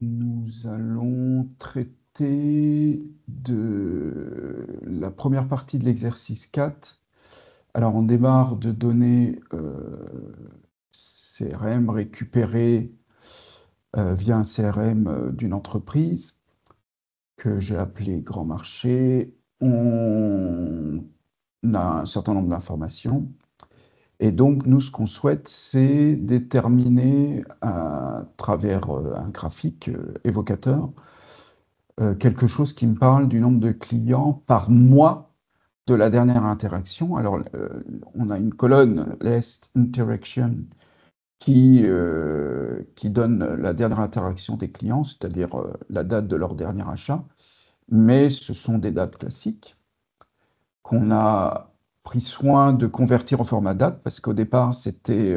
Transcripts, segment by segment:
Nous allons traiter de la première partie de l'exercice 4. Alors, on démarre de données CRM récupérées via un CRM d'une entreprise que j'ai appelé Grand Marché. On a un certain nombre d'informations. Et donc, nous, ce qu'on souhaite, c'est déterminer à travers un graphique évocateur quelque chose qui me parle du nombre de clients par mois de la dernière interaction. Alors, on a une colonne, Last Interaction, qui donne la dernière interaction des clients, c'est-à-dire la date de leur dernier achat, mais ce sont des dates classiques qu'on a pris soin de convertir au format date, parce qu'au départ, c'était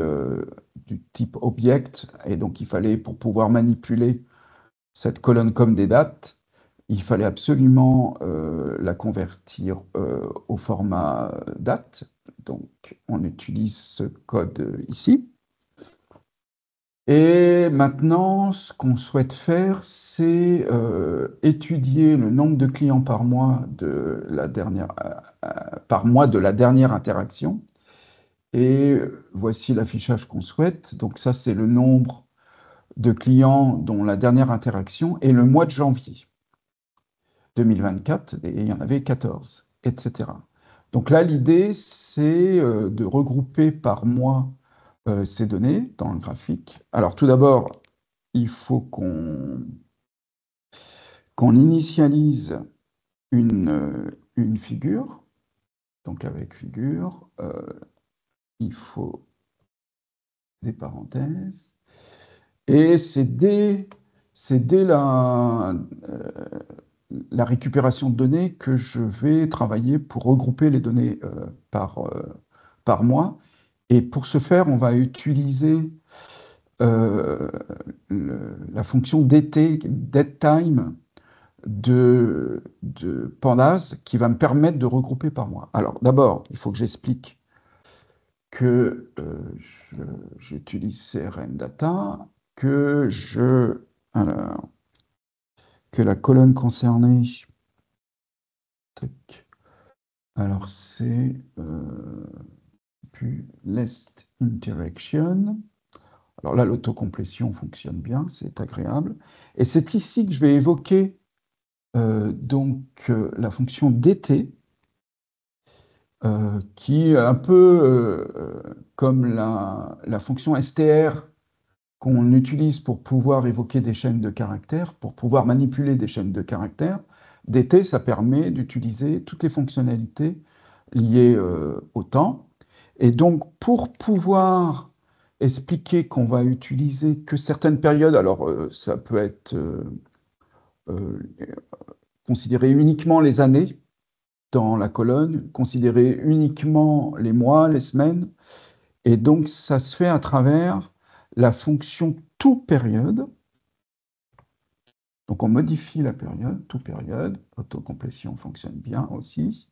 du type object, et donc il fallait, pour pouvoir manipuler cette colonne comme des dates, il fallait absolument la convertir au format date. Donc, on utilise ce code ici. Et maintenant, ce qu'on souhaite faire, c'est étudier le nombre de clients par mois de la dernière interaction. Et voici l'affichage qu'on souhaite. Donc ça, c'est le nombre de clients dont la dernière interaction est le mois de janvier 2024, et il y en avait 14, etc. Donc là, l'idée, c'est de regrouper par mois ces données dans le graphique. Alors tout d'abord, il faut qu'on initialise une figure. Donc avec figure, il faut des parenthèses. Et c'est dès la récupération de données que je vais travailler pour regrouper les données par mois. Et pour ce faire, on va utiliser euh, la fonction datetime de Pandas qui va me permettre de regrouper par mois. Alors d'abord, il faut que j'explique que j'utilise CRM Data, alors, que la colonne concernée, tac, alors c'est puis Last Interaction. Alors là, l'autocomplétion fonctionne bien, c'est agréable. Et c'est ici que je vais évoquer la fonction dt, qui est un peu comme la fonction str qu'on utilise pour pouvoir évoquer des chaînes de caractères, pour pouvoir manipuler des chaînes de caractères. dt, ça permet d'utiliser toutes les fonctionnalités liées au temps. Et donc, pour pouvoir expliquer qu'on va utiliser que certaines périodes, alors ça peut être euh, considérer uniquement les années dans la colonne, considérer uniquement les mois, les semaines, et donc ça se fait à travers la fonction toPériode. Donc on modifie la période, toPériode, autocomplétion fonctionne bien aussi.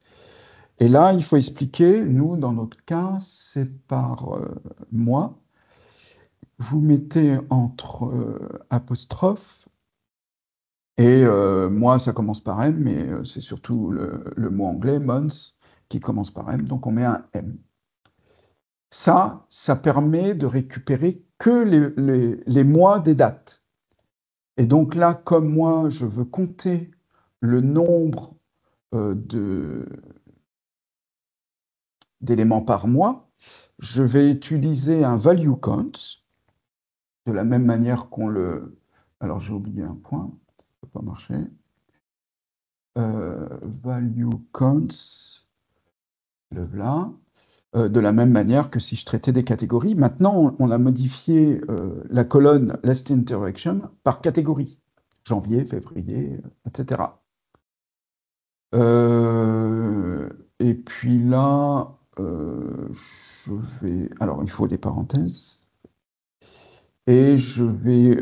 Et là, il faut expliquer, nous, dans notre cas, c'est par mois. Vous mettez entre apostrophes, et moi, ça commence par M, mais c'est surtout le mot anglais, months, qui commence par M, donc on met un M. Ça permet de récupérer que les mois des dates. Et donc là, comme moi, je veux compter le nombre d'éléments par mois, je vais utiliser un value count, de la même manière qu'on le... Alors j'ai oublié un point, ça ne peut pas marcher. Value counts, le voilà. De la même manière que si je traitais des catégories. Maintenant, on a modifié la colonne Last Interaction par catégorie. Janvier, février, etc. Et puis là, je vais... Alors, il faut des parenthèses. Et je vais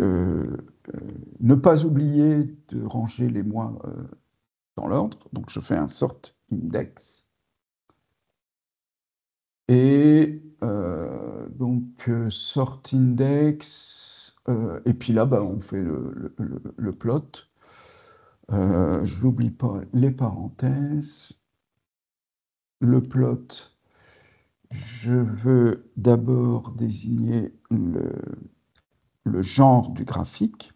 ne pas oublier de ranger les mois dans l'ordre. Donc, je fais un sort index. Et donc, sort index, Et puis là, bah, on fait le plot. Je n'oublie pas les parenthèses. Le plot, je veux d'abord désigner le genre du graphique.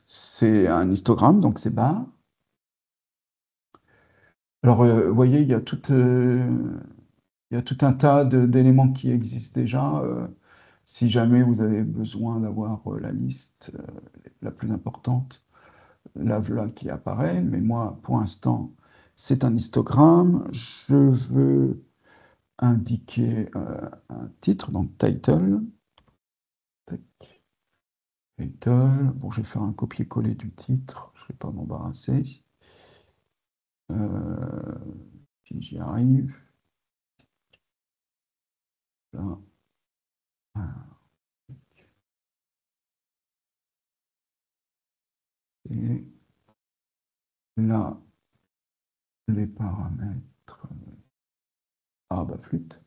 C'est un histogramme, donc c'est bar. Alors, vous voyez, il y a tout un tas d'éléments qui existent déjà. Si jamais vous avez besoin d'avoir la liste la plus importante, la voilà qui apparaît. Mais moi, pour l'instant, c'est un histogramme. Je veux indiquer un titre, donc title. Tac. Title. Bon, je vais faire un copier-coller du titre. Je ne vais pas m'embarrasser. Si j'y arrive. Là. Et là, les paramètres. Ah, bah, flûte.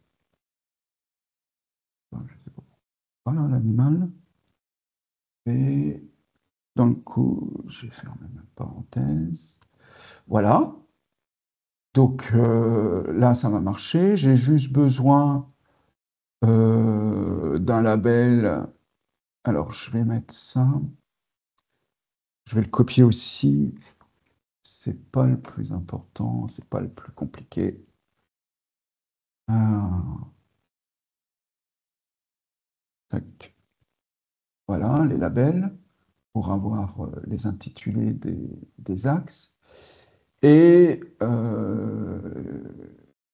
Enfin, je sais pas. Voilà l'animal. Et dans le coup, je vais faire même une parenthèse. Voilà. Donc là, ça va marcher. J'ai juste besoin d'un label. Alors, je vais mettre ça. Je vais le copier aussi. C'est pas le plus important, c'est pas le plus compliqué. Tac. Voilà, les labels pour avoir les intitulés des axes. Et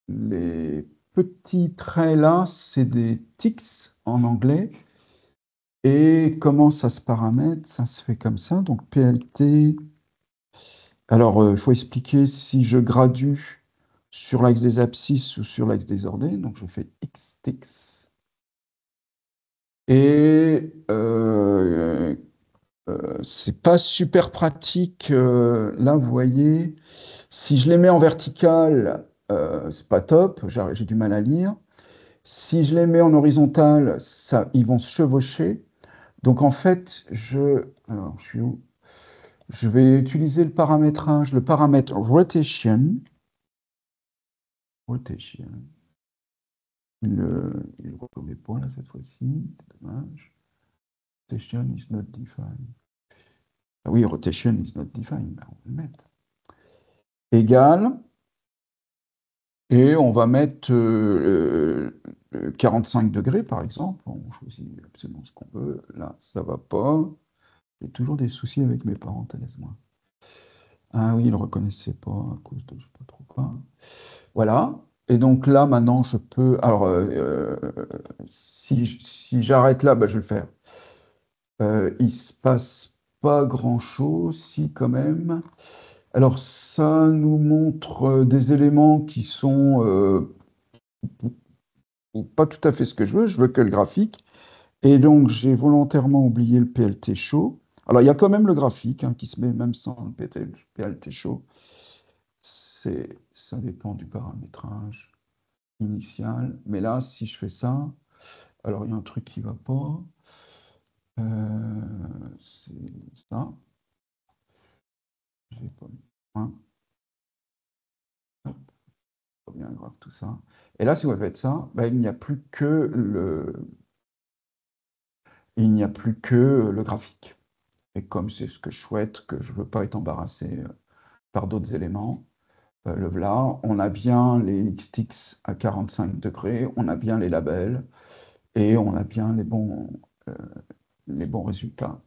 les petits traits là, c'est des ticks en anglais. Et comment ça se paramètre? Ça se fait comme ça, donc PLT. Alors, il faut expliquer si je gradue sur l'axe des abscisses ou sur l'axe des ordées. Donc, je fais XTix. Et c'est pas super pratique. Là, vous voyez, si je les mets en vertical, c'est pas top. J'ai du mal à lire. Si je les mets en horizontal, ils vont se chevaucher. Donc, en fait, alors, je suis où? Je vais utiliser le paramétrage, le paramètre rotation. Rotation. Il ne le reconnaît pas là cette fois-ci, c'est dommage. Rotation is not defined. Ah oui, rotation is not defined, ben, on va le mettre. Égal. Et on va mettre 45 degrés par exemple. On choisit absolument ce qu'on veut. Là, ça va pas. J'ai toujours des soucis avec mes parenthèses, moi. Ah oui, il ne reconnaissait pas à cause de je ne sais pas trop quoi. Voilà. Et donc là, maintenant, je peux. Alors, si j'arrête là, bah, je vais le faire. Il ne se passe pas grand-chose, si quand même. Alors, ça nous montre des éléments qui sont pas tout à fait ce que je veux. Je veux que le graphique. Et donc, j'ai volontairement oublié le PLT show. Alors, il y a quand même le graphique hein, qui se met même sans le PLT show. Ça dépend du paramétrage initial. Mais là, si je fais ça, alors il y a un truc qui ne va pas. C'est ça. Je vais pas mis point. Hop, pas bien grave tout ça. Et là, si vous faites ça, ben, il n'y a plus que le graphique. Et comme c'est ce que je souhaite, que je ne veux pas être embarrassé par d'autres éléments, le voilà, on a bien les XTix à 45 degrés, on a bien les labels et on a bien les bons résultats.